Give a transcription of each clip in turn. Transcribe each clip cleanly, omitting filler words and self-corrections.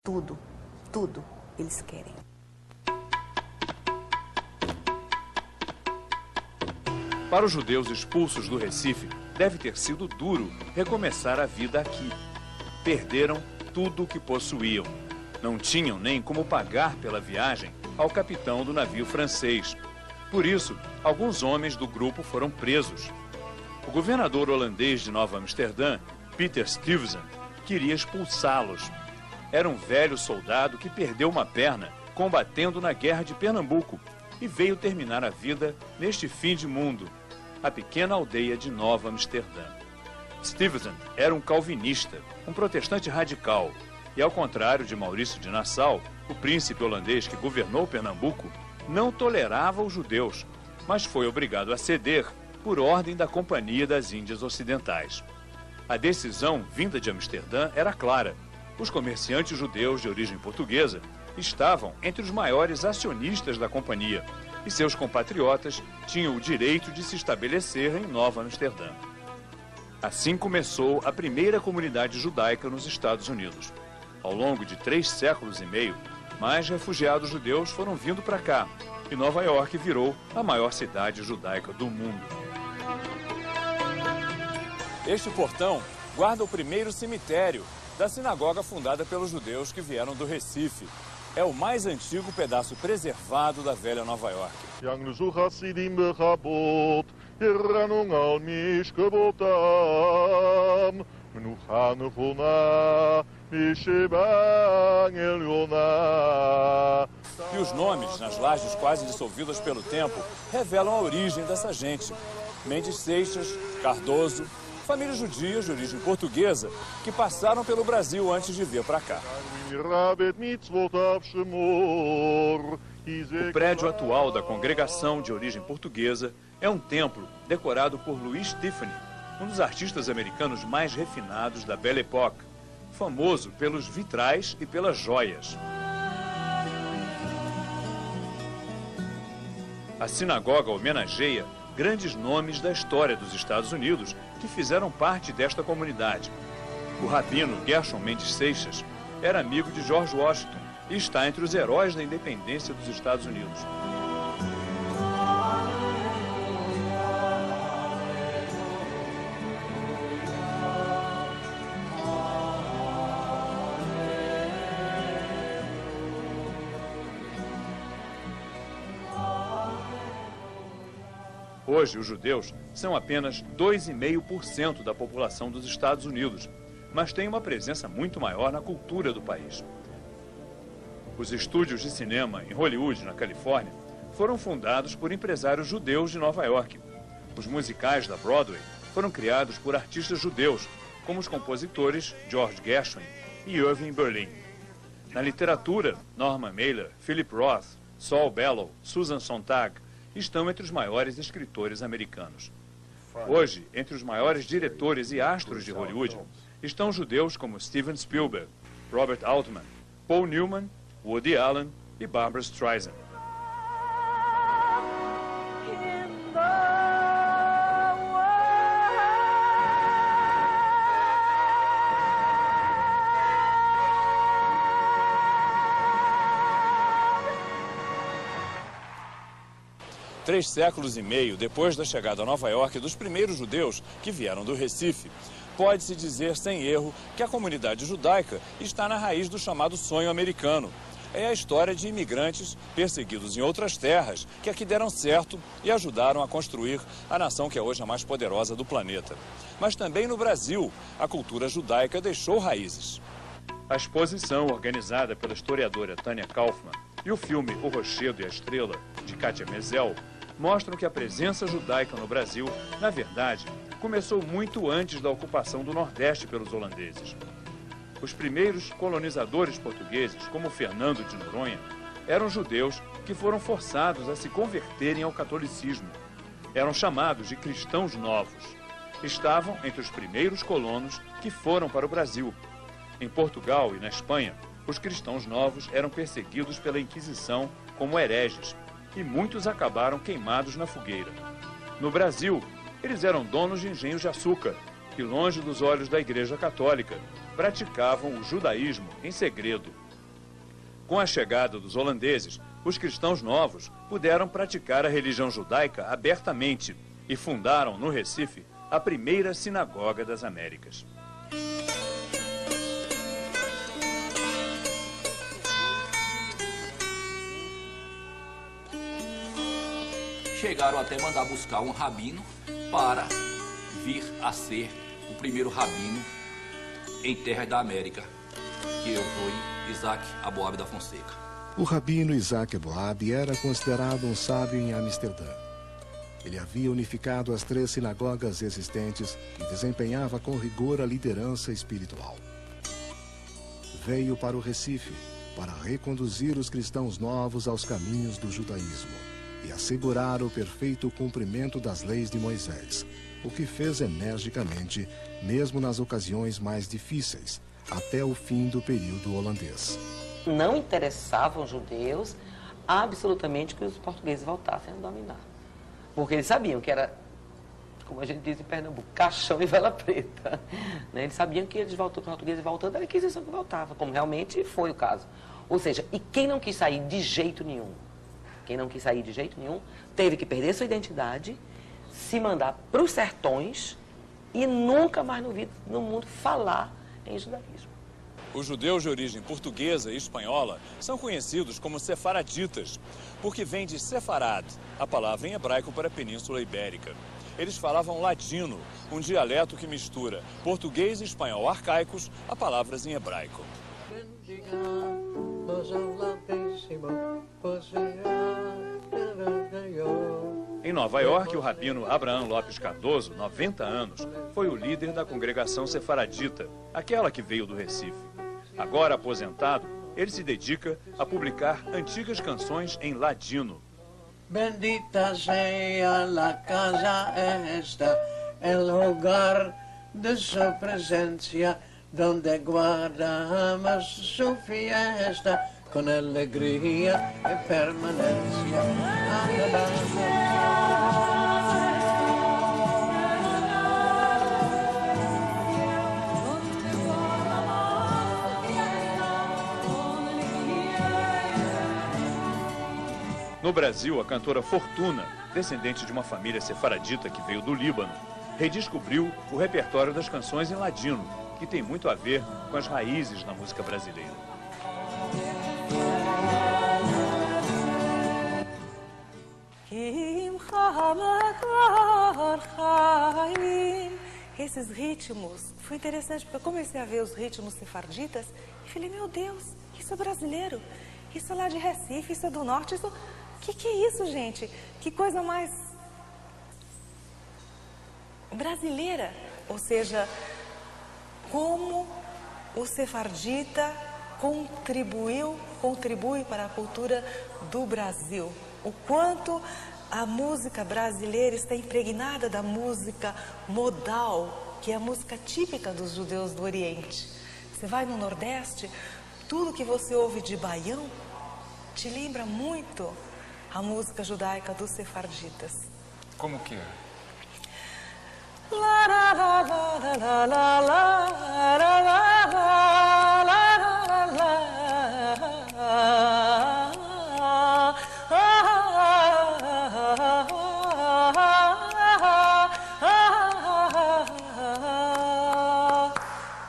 Tudo, tudo eles querem. Para os judeus expulsos do Recife, deve ter sido duro recomeçar a vida aqui. Perderam tudo o que possuíam. Não tinham nem como pagar pela viagem ao capitão do navio francês. Por isso, alguns homens do grupo foram presos. O governador holandês de Nova Amsterdã, Peter Stuyvesant, queria expulsá-los. Era um velho soldado que perdeu uma perna combatendo na Guerra de Pernambuco e veio terminar a vida neste fim de mundo, a pequena aldeia de Nova Amsterdã. Stuyvesant era um calvinista, um protestante radical, e ao contrário de Maurício de Nassau, o príncipe holandês que governou Pernambuco, não tolerava os judeus, mas foi obrigado a ceder por ordem da Companhia das Índias Ocidentais. A decisão vinda de Amsterdã era clara. Os comerciantes judeus de origem portuguesa estavam entre os maiores acionistas da companhia e seus compatriotas tinham o direito de se estabelecer em Nova Amsterdã. Assim começou a primeira comunidade judaica nos Estados Unidos. Ao longo de 3 séculos e meio, mais refugiados judeus foram vindo para cá e Nova York virou a maior cidade judaica do mundo. Este portão guarda o primeiro cemitério da sinagoga fundada pelos judeus que vieram do Recife. É o mais antigo pedaço preservado da velha Nova York. E os nomes, nas lajes quase dissolvidas pelo tempo, revelam a origem dessa gente. Mendes Seixas, Cardoso, famílias judias de origem portuguesa que passaram pelo Brasil antes de vir para cá. O prédio atual da congregação de origem portuguesa é um templo decorado por Louis Tiffany, um dos artistas americanos mais refinados da Belle Époque, famoso pelos vitrais e pelas joias. A sinagoga homenageia grandes nomes da história dos Estados Unidos que fizeram parte desta comunidade. O rabino Gershon Mendes Seixas era amigo de George Washington e está entre os heróis da independência dos Estados Unidos. Hoje, os judeus são apenas 2,5% da população dos Estados Unidos, mas têm uma presença muito maior na cultura do país. Os estúdios de cinema em Hollywood, na Califórnia, foram fundados por empresários judeus de Nova York. Os musicais da Broadway foram criados por artistas judeus, como os compositores George Gershwin e Irving Berlin. Na literatura, Norman Mailer, Philip Roth, Saul Bellow, Susan Sontag estão entre os maiores escritores americanos. Hoje, entre os maiores diretores e astros de Hollywood, estão judeus como Steven Spielberg, Robert Altman, Paul Newman, Woody Allen e Barbra Streisand. Três séculos e meio depois da chegada a Nova York dos primeiros judeus que vieram do Recife, pode-se dizer sem erro que a comunidade judaica está na raiz do chamado sonho americano. É a história de imigrantes perseguidos em outras terras que aqui deram certo e ajudaram a construir a nação que é hoje a mais poderosa do planeta. Mas também no Brasil, a cultura judaica deixou raízes. A exposição organizada pela historiadora Tânia Kaufmann e o filme O Rochedo e a Estrela, de Kátia Mezel, mostram que a presença judaica no Brasil, na verdade, começou muito antes da ocupação do Nordeste pelos holandeses. Os primeiros colonizadores portugueses, como Fernando de Noronha, eram judeus que foram forçados a se converterem ao catolicismo. Eram chamados de cristãos novos. Estavam entre os primeiros colonos que foram para o Brasil. Em Portugal e na Espanha, os cristãos novos eram perseguidos pela Inquisição como hereges e muitos acabaram queimados na fogueira. No Brasil, eles eram donos de engenhos de açúcar e, longe dos olhos da Igreja Católica, praticavam o judaísmo em segredo. Com a chegada dos holandeses, os cristãos novos puderam praticar a religião judaica abertamente e fundaram no Recife a primeira sinagoga das Américas. Chegaram até mandar buscar um rabino para vir a ser o primeiro rabino em terra da América, que foi Isaac Aboab da Fonseca. O rabino Isaac Aboab era considerado um sábio em Amsterdã. Ele havia unificado as 3 sinagogas existentes e desempenhava com rigor a liderança espiritual. Veio para o Recife para reconduzir os cristãos novos aos caminhos do judaísmo e assegurar o perfeito cumprimento das leis de Moisés, o que fez energicamente, mesmo nas ocasiões mais difíceis, até o fim do período holandês. Não interessavam os judeus absolutamente que os portugueses voltassem a dominar. Porque eles sabiam que era, como a gente diz em Pernambuco, caixão e vela preta. Eles sabiam que eles voltando, portugueses voltando, era a Inquisição que voltava, como realmente foi o caso. Ou seja, e quem não quis sair de jeito nenhum, teve que perder sua identidade, se mandar para os sertões e nunca mais no mundo falar em judaísmo. Os judeus de origem portuguesa e espanhola são conhecidos como sefaraditas, porque vem de sefarad, a palavra em hebraico para a Península Ibérica. Eles falavam ladino, um dialeto que mistura português e espanhol arcaicos a palavras em hebraico. Em Nova York, o rabino Abraham Lopes Cardoso, 90 anos, foi o líder da congregação sefaradita, aquela que veio do Recife. Agora aposentado, ele se dedica a publicar antigas canções em ladino. Bendita sea la casa esta, el hogar de su presencia, donde guardamos su fiesta con alegría y permanencia. No Brasil, a cantora Fortuna, descendente de uma família sefaradita que veio do Líbano, redescobriu o repertório das canções em ladino, que tem muito a ver com as raízes da música brasileira. Esses ritmos, foi interessante porque eu comecei a ver os ritmos sefarditas e falei, meu Deus, isso é brasileiro, isso é lá de Recife, isso é do norte, isso... Que é isso, gente? Que coisa mais brasileira. Ou seja, como o sefardita contribui para a cultura do Brasil. O quanto a música brasileira está impregnada da música modal, que é a música típica dos judeus do Oriente. Você vai no Nordeste, tudo que você ouve de baião te lembra muito a música judaica dos sefarditas. Como que é?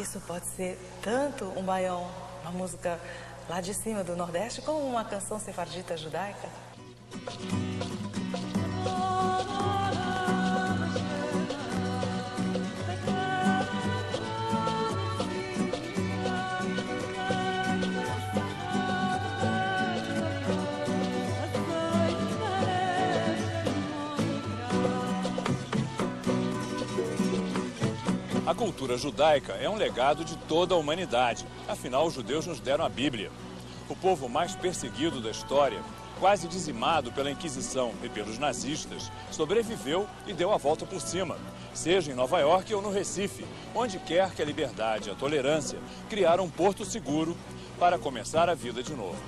Isso pode ser tanto um baião, uma música lá de cima do Nordeste, como uma canção sefardita judaica. A cultura judaica é um legado de toda a humanidade. Afinal, os judeus nos deram a Bíblia. O povo mais perseguido da história, quase dizimado pela Inquisição e pelos nazistas, sobreviveu e deu a volta por cima, seja em Nova York ou no Recife, onde quer que a liberdade e a tolerância criaram um porto seguro para começar a vida de novo.